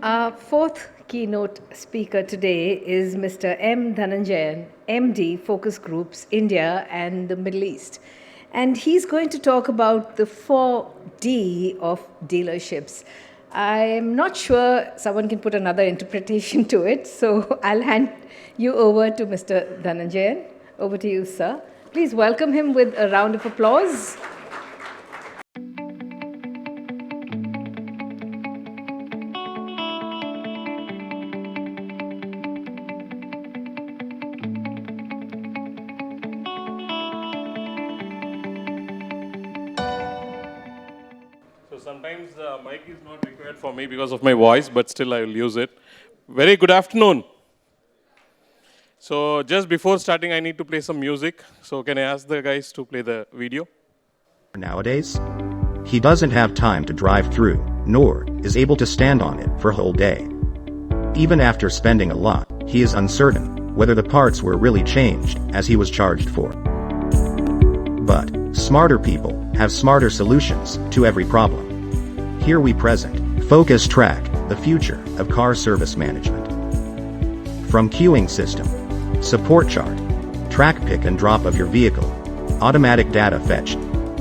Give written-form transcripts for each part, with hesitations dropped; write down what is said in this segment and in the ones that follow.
Our fourth keynote speaker today is Mr. M. Dhananjayan, MD, Focus Groups, India and the Middle East. And he's going to talk about the 4D of dealerships. I'm not sure someone can put another interpretation to it, so I'll hand you over to Mr. Dhananjayan. Over to you, sir. Please welcome him with a round of applause. Sometimes the mic is not required for me because of my voice, but still I will use it. Very good afternoon. So just before starting, I need to play some music. So can I ask the guys to play the video? Nowadays, he doesn't have time to drive through, nor is able to stand on it for a whole day. Even after spending a lot, he is uncertain whether the parts were really changed as he was charged for. But smarter people have smarter solutions to every problem. Here we present Focus Track, the future of car service management. From queuing system, support chart, track pick and drop of your vehicle, automatic data fetch,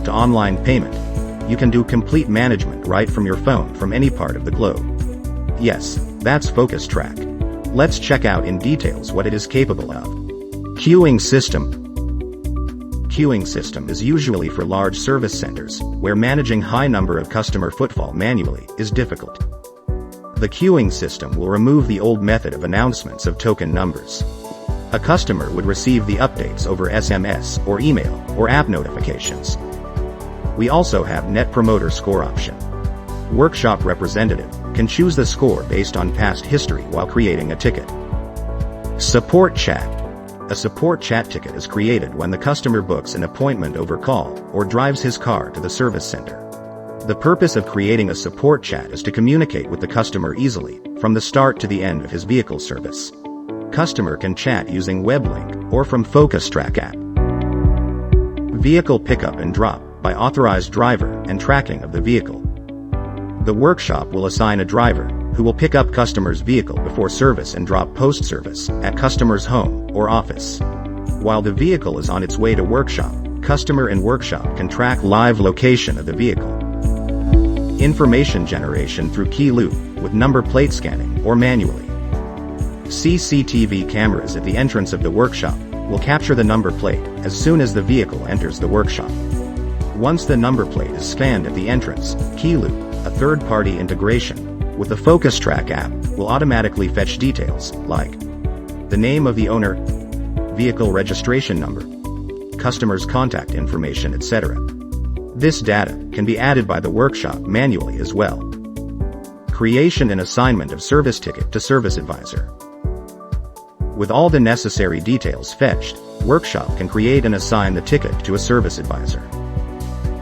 to online payment, you can do complete management right from your phone from any part of the globe. Yes, that's Focus Track. Let's check out in details what it is capable of. Queuing system. Queuing system is usually for large service centers, where managing high number of customer footfall manually is difficult. The queuing system will remove the old method of announcements of token numbers. A customer would receive the updates over SMS or email or app notifications. We also have Net Promoter Score option. Workshop representative can choose the score based on past history while creating a ticket. Support chat. A support chat ticket is created when the customer books an appointment over call or drives his car to the service center. The purpose of creating a support chat is to communicate with the customer easily, from the start to the end of his vehicle service. Customer can chat using web link or from Focus Track app. Vehicle pickup and drop by authorized driver and tracking of the vehicle. The workshop will assign a driver who will pick up customer's vehicle before service and drop post-service at customer's home or office. While the vehicle is on its way to workshop, customer and workshop can track live location of the vehicle. Information generation through key loop with number plate scanning or manually. CCTV cameras at the entrance of the workshop will capture the number plate as soon as the vehicle enters the workshop. Once the number plate is scanned at the entrance, key loop, a third-party integration with the Focus Track app, will automatically fetch details like the name of the owner, vehicle registration number, customer's contact information, etc. This data can be added by the workshop manually as well. Creation and assignment of service ticket to service advisor. With all the necessary details fetched, workshop can create and assign the ticket to a service advisor.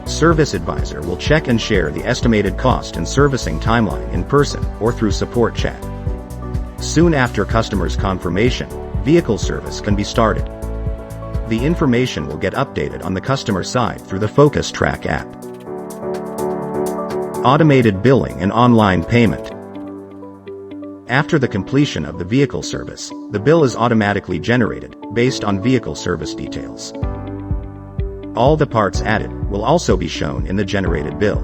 Service advisor will check and share the estimated cost and servicing timeline in person or through support chat. Soon after customer's confirmation, vehicle service can be started. The information will get updated on the customer side through the Focus Track app. Automated billing and online payment. After the completion of the vehicle service, the bill is automatically generated based on vehicle service details. All the parts added will also be shown in the generated bill.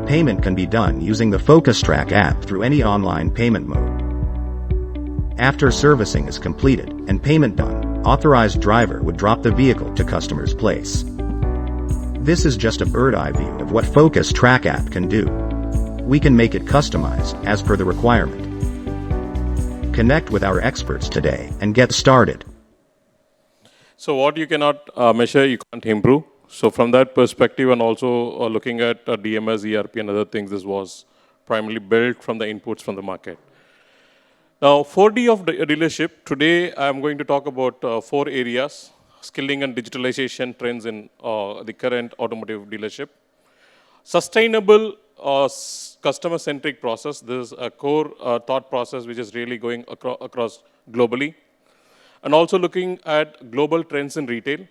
Payment can be done using the Focus Track app through any online payment mode. After servicing is completed and payment done, authorized driver would drop the vehicle to customer's place. This is just a bird's-eye view of what Focus Track app can do. We can make it customized as per the requirement. Connect with our experts today and get started. So what you cannot measure, you can't improve. So from that perspective, and also looking at DMS, ERP and other things, this was primarily built from the inputs from the market. Now, 4D of the dealership, today I'm going to talk about 4 areas: skilling and digitalization trends in the current automotive dealership. Sustainable customer-centric process. This is a core thought process which is really going across globally. And also looking at global trends in retail.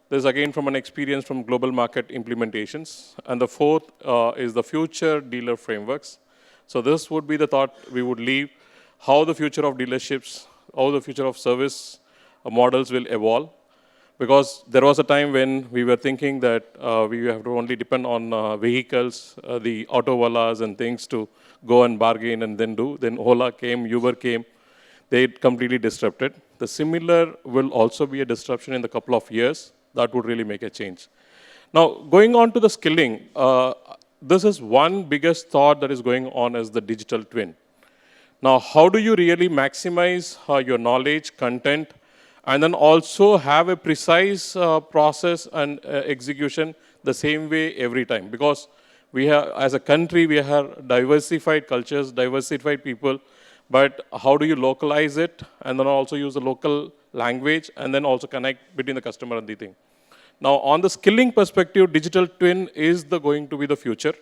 This is again from an experience from global market implementations. And the fourth is the future dealer frameworks. So this would be the thought we would leave, how the future of dealerships, how the future of service models will evolve. Because there was a time when we were thinking that we have to only depend on vehicles, the auto wallas and things to go and bargain and then do. Then Ola came, Uber came, they completely disrupted. The similar will also be a disruption in the couple of years. That would really make a change. Now, going on to the skilling, this is one biggest thought that is going on as the digital twin. Now, how do you really maximize your knowledge, content, and then also have a precise process and execution the same way every time? Because we have, as a country, we have diversified cultures, diversified people, but how do you localize it and then also use the local language and then also connect between the customer and the thing? Now, on the skilling perspective, digital twin is going to be the future.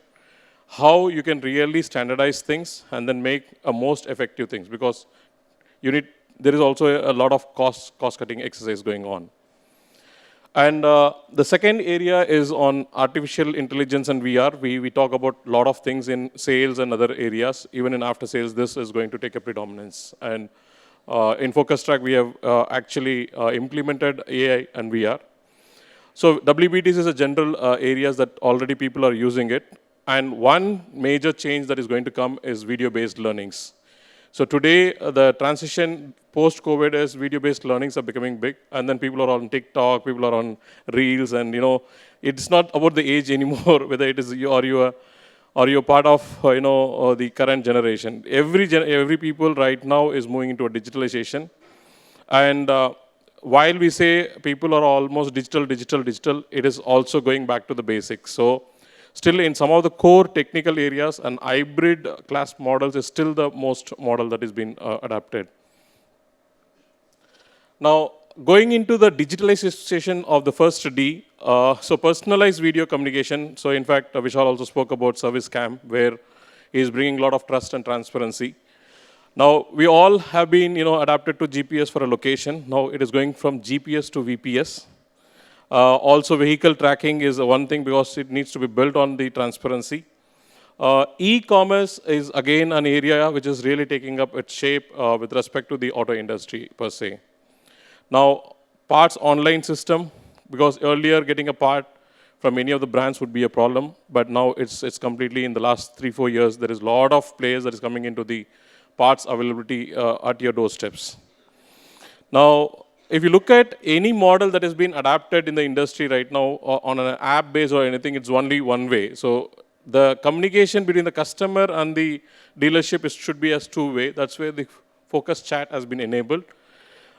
How you can really standardize things and then make a most effective things, because there is also a lot of cost-cutting exercise going on. And the second area is on artificial intelligence and VR. We talk about a lot of things in sales and other areas. Even in after sales, this is going to take a predominance. And in Focus Track, we have actually implemented AI and VR. So WBTs is a general areas that already people are using it. And one major change that is going to come is video-based learnings. So today, the transition post-COVID is video-based learnings are becoming big. And then people are on TikTok, people are on Reels, and it's not about the age anymore, whether it is you or you're part of the current generation. Every people right now is moving into a digitalization. And while we say people are almost digital, it is also going back to the basics. So still in some of the core technical areas, an hybrid class models is still the most model that is being adapted. Now, going into the digitalization of the first D, so personalized video communication. So in fact, Vishal also spoke about service cam, where he is bringing a lot of trust and transparency. Now, we all have been adapted to GPS for a location. Now, it is going from GPS to VPS. Also, vehicle tracking is one thing because it needs to be built on the transparency. E-commerce is again an area which is really taking up its shape with respect to the auto industry per se. Now, parts online system, because earlier getting a part from any of the brands would be a problem, but now it's completely in the last 3-4 years, there is a lot of players that is coming into the parts availability at your doorsteps. Now, if you look at any model that has been adapted in the industry right now on an app base or anything, it's only one way. So the communication between the customer and the dealership should be as two-way. That's where the focus chat has been enabled.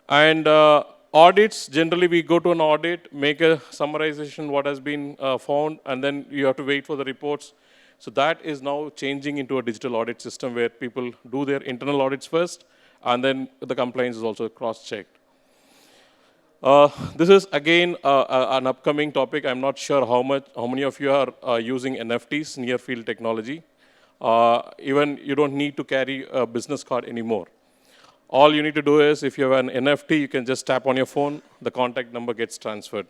And audits, generally we go to an audit, make a summarization what has been found, and then you have to wait for the reports. So that is now changing into a digital audit system where people do their internal audits first, and then the compliance is also cross-checked. This is again an upcoming topic. I'm not sure how many of you are using NFTs, near field technology. Even you don't need to carry a business card anymore. All you need to do is, if you have an NFT, you can just tap on your phone, the contact number gets transferred.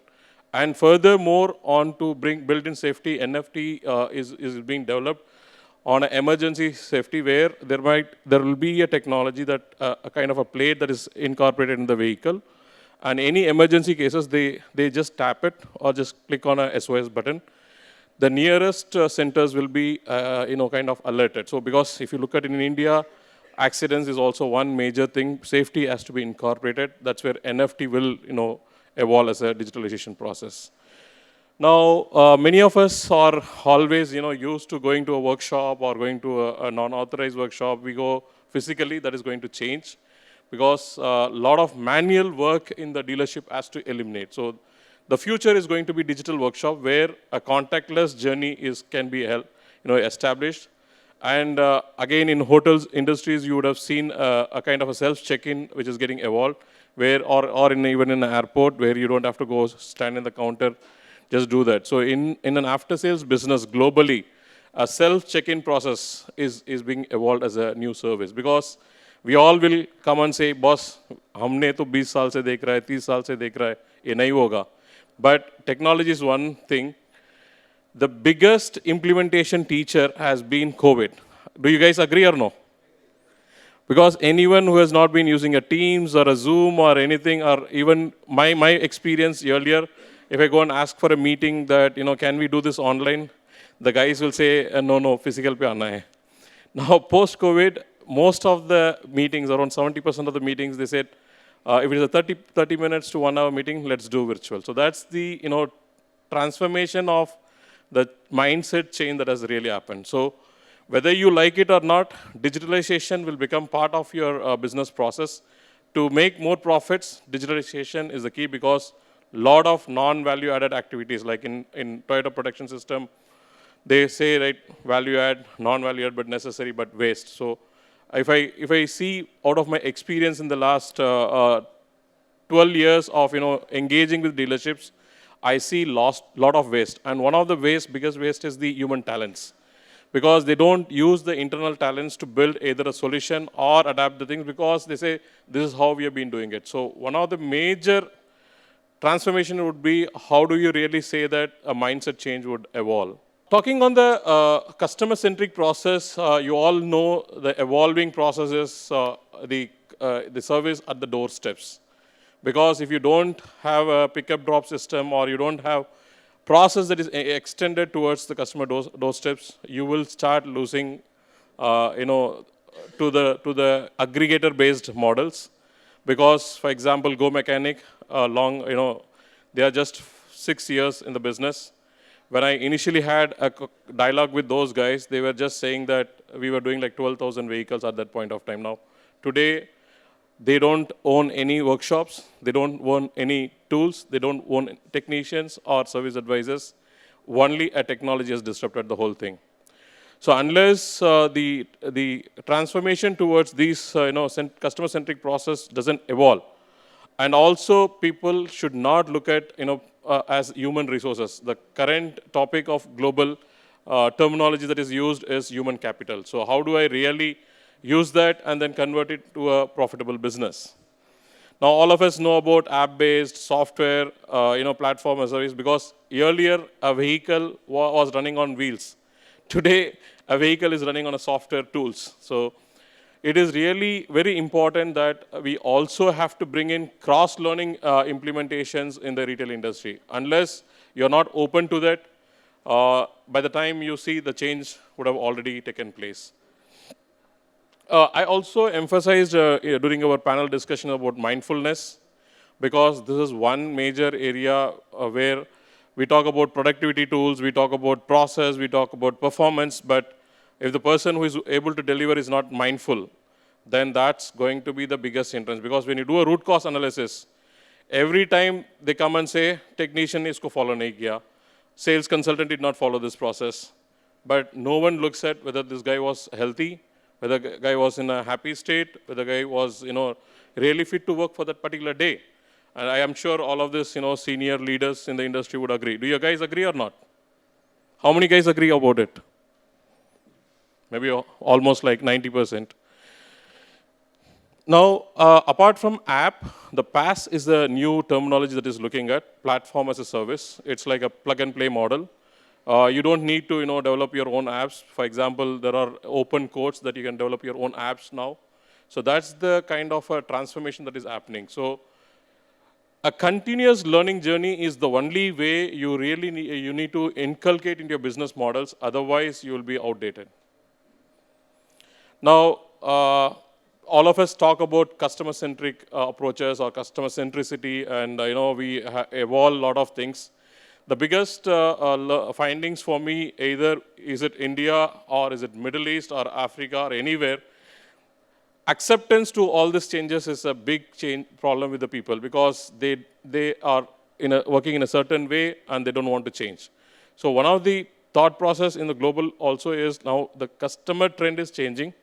And furthermore, on to bring built-in safety, NFT is being developed on an emergency safety where there will be a technology that a kind of a plate that is incorporated in the vehicle. And any emergency cases, they just tap it or just click on a SOS button. The nearest centers will be kind of alerted. So because if you look at it in India, accidents is also one major thing. Safety has to be incorporated. That's where NFT will evolve as a digitalization process. Now, many of us are always used to going to a workshop or going to a non-authorized workshop. We go physically, that is going to change, because a lot of manual work in the dealership has to eliminate. So the future is going to be digital workshop where a contactless journey can be established. And again, in hotels industries, you would have seen a kind of a self-check-in which is getting evolved, where or even in an airport where you don't have to go stand in the counter, just do that. So in an after-sales business globally, a self-check-in process is being evolved as a new service, because we all will come and say, boss, हमने तो 20 साल से देख रहा है, 30 साल से देख रहा है, ये नहीं होगा. But technology is one thing. The biggest implementation teacher has been COVID. Do you guys agree or no? Because anyone who has not been using a Teams or a Zoom or anything, or even my experience earlier, if I go and ask for a meeting that, can we do this online? The guys will say, no, physical pe aana hai. Now, post-COVID, most of the meetings, around 70% of the meetings, they said, if it is a 30 minutes to 1 hour meeting, let's do virtual. So that's the, transformation of the mindset change that has really happened. So whether you like it or not, digitalization will become part of your business process. To make more profits, digitalization is the key because a lot of non-value added activities, like in Toyota production system, they say, right, value add, non-value add, but necessary, but waste. So if I see out of my experience in the last 12 years of engaging with dealerships, I see lot of waste. And one of the biggest waste is the human talents. Because they don't use the internal talents to build either a solution or adapt the things because they say, this is how we have been doing it. So one of the major transformation would be, how do you really say that a mindset change would evolve? Talking on the customer-centric process, you all know the evolving processes, the service at the doorsteps. Because if you don't have a pickup drop system or you don't have process that is extended towards the customer doorsteps, you will start losing, to the aggregator-based models. Because, for example, Go Mechanic, they are just 6 years in the business. When I initially had a dialogue with those guys, they were just saying that we were doing like 12,000 vehicles at that point of time. Now, today, they don't own any workshops. They don't own any tools. They don't own technicians or service advisors. Only a technology has disrupted the whole thing. So unless the transformation towards these customer-centric process doesn't evolve, and also people should not look at as human resources. The current topic of global terminology that is used is human capital. So how do I really use that and then convert it to a profitable business? Now all of us know about app-based software, platform as a service, because earlier a vehicle was running on wheels. Today a vehicle is running on a software tools. So it is really very important that we also have to bring in cross-learning implementations in the retail industry. Unless you're not open to that, by the time you see, the change would have already taken place. I also emphasized during our panel discussion about mindfulness, because this is one major area where we talk about productivity tools, we talk about process, we talk about performance, but if the person who is able to deliver is not mindful, then that's going to be the biggest hindrance. Because when you do a root cause analysis, every time they come and say, technician isko follow nahi kiya, sales consultant did not follow this process, but no one looks at whether this guy was healthy, whether the guy was in a happy state, whether the guy was really fit to work for that particular day. And I am sure all of this senior leaders in the industry would agree. Do you guys agree or not? How many guys agree about it? Maybe almost like 90%. Now, apart from app, the PaaS is the new terminology that is looking at platform as a service. It's like a plug-and-play model. You don't need to develop your own apps. For example, there are open codes that you can develop your own apps now. So that's the kind of a transformation that is happening. So a continuous learning journey is the only way you really need to inculcate into your business models. Otherwise, you will be outdated. Now, all of us talk about customer-centric approaches or customer centricity, and we evolve a lot of things. The biggest findings for me, either is it India or is it Middle East or Africa or anywhere, acceptance to all these changes is a big problem with the people, because they are working in a certain way and they don't want to change. So one of the thought process in the global also is, now the customer trend is changing,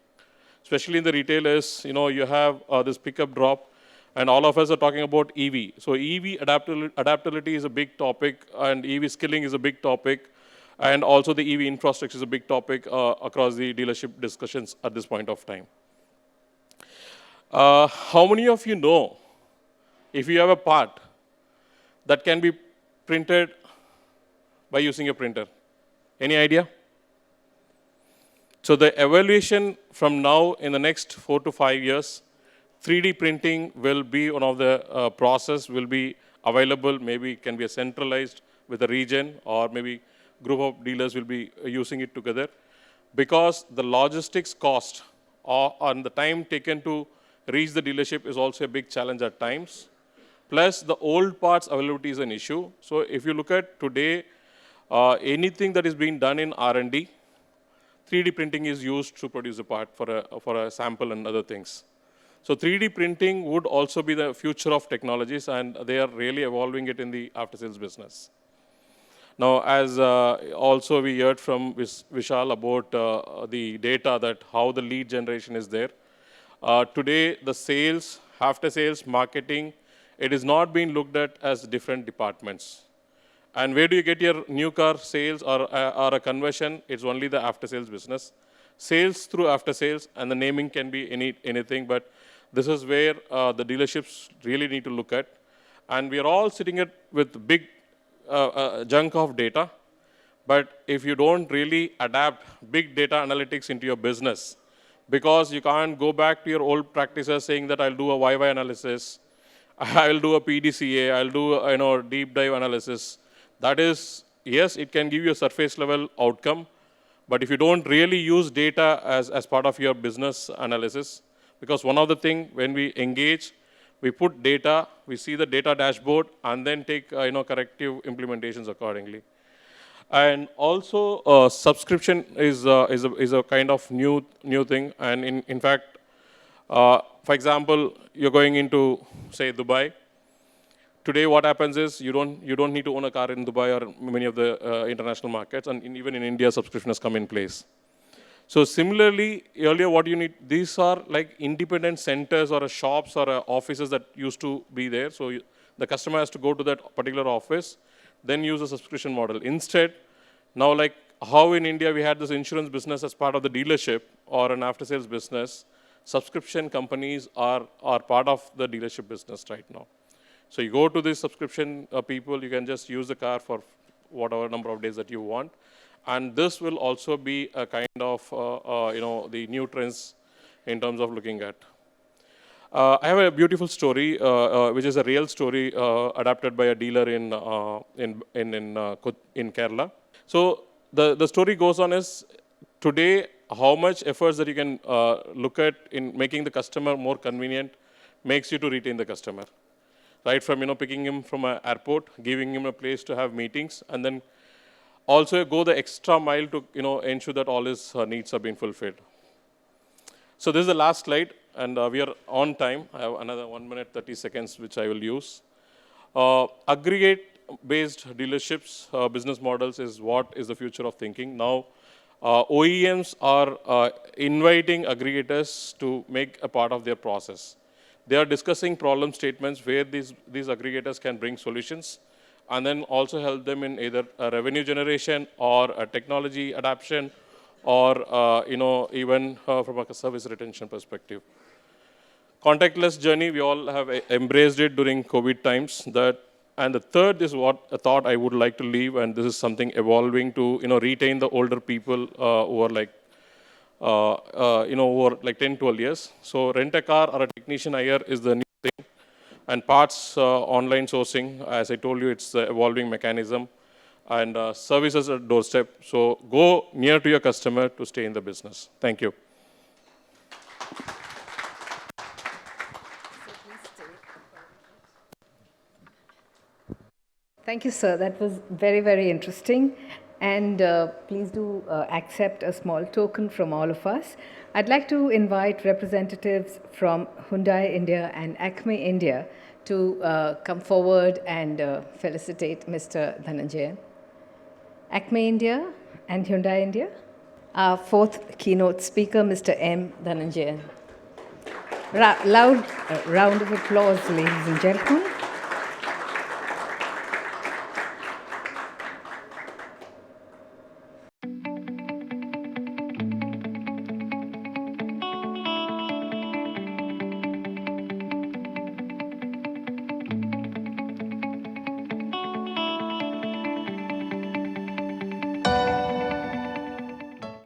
especially in the retail is, you have this pickup drop, and all of us are talking about EV. So EV adaptability is a big topic, and EV skilling is a big topic, and also the EV infrastructure is a big topic across the dealership discussions at this point of time. How many of you know, if you have a part that can be printed by using a printer? Any idea? So the evaluation from now in the next 4 to 5 years, 3D printing will be one of the process will be available. Maybe it can be a centralized with a region, or maybe group of dealers will be using it together, because the logistics cost and the time taken to reach the dealership is also a big challenge at times. Plus, the old parts availability is an issue. So if you look at today, anything that is being done in R&D, 3D printing is used to produce a part for a sample and other things. So 3D printing would also be the future of technologies, and they are really evolving it in the after-sales business. Now, as also we heard from Vishal about the data, that how the lead generation is there. Today, the sales, after-sales, marketing, it is not being looked at as different departments. And where do you get your new car sales or a conversion? It's only the after-sales business. Sales through after-sales, and the naming can be anything, but this is where the dealerships really need to look at. And we are all sitting with big junk of data, but if you don't really adapt big data analytics into your business, because you can't go back to your old practices saying that I'll do a YY analysis, I'll do a PDCA, I'll do a deep dive analysis. That is, yes, it can give you a surface level outcome, but if you don't really use data as part of your business analysis, because one of the things when we engage, we put data, we see the data dashboard, and then take corrective implementations accordingly. And also, subscription is a kind of new thing. And in fact, for example, you're going into, say, Dubai. Today, what happens is you don't need to own a car in Dubai or many of the international markets, and even in India, subscription has come in place. So similarly, earlier what you need, these are like independent centers or shops or offices that used to be there. So the customer has to go to that particular office, then use a subscription model. Instead, now like how in India we had this insurance business as part of the dealership or an after-sales business, subscription companies are part of the dealership business right now. So you go to these subscription people, you can just use the car for whatever number of days that you want. And this will also be a kind of, the new trends in terms of looking at. I have a beautiful story, which is a real story adapted by a dealer in Kerala. So the story goes on is, today, how much efforts that you can look at in making the customer more convenient makes you to retain the customer. Right from, picking him from an airport, giving him a place to have meetings, and then also go the extra mile to, ensure that all his needs are being fulfilled. So this is the last slide, and we are on time. I have another 1 minute, 30 seconds, which I will use. Aggregate-based dealerships, business models is what is the future of thinking. Now, OEMs are inviting aggregators to make a part of their process. They are discussing problem statements where these aggregators can bring solutions, and then also help them in either a revenue generation or a technology adoption, or even from a service retention perspective. Contactless journey, we all have embraced it during COVID times. And the third is what a thought I would like to leave, and this is something evolving to retain the older people who are like over like 10, 12 years. So rent a car or a technician hire is the new thing. And parts online sourcing, as I told you, it's the evolving mechanism. And services at doorstep. So go near to your customer to stay in the business. Thank you. Thank you, sir. That was very, very interesting. And please do accept a small token from all of us. I'd like to invite representatives from Hyundai India and Acme India to come forward and felicitate Mr. Dhananjayan. Acme India and Hyundai India. Our fourth keynote speaker, Mr. M. Dhananjayan. Loud round of applause, ladies and gentlemen.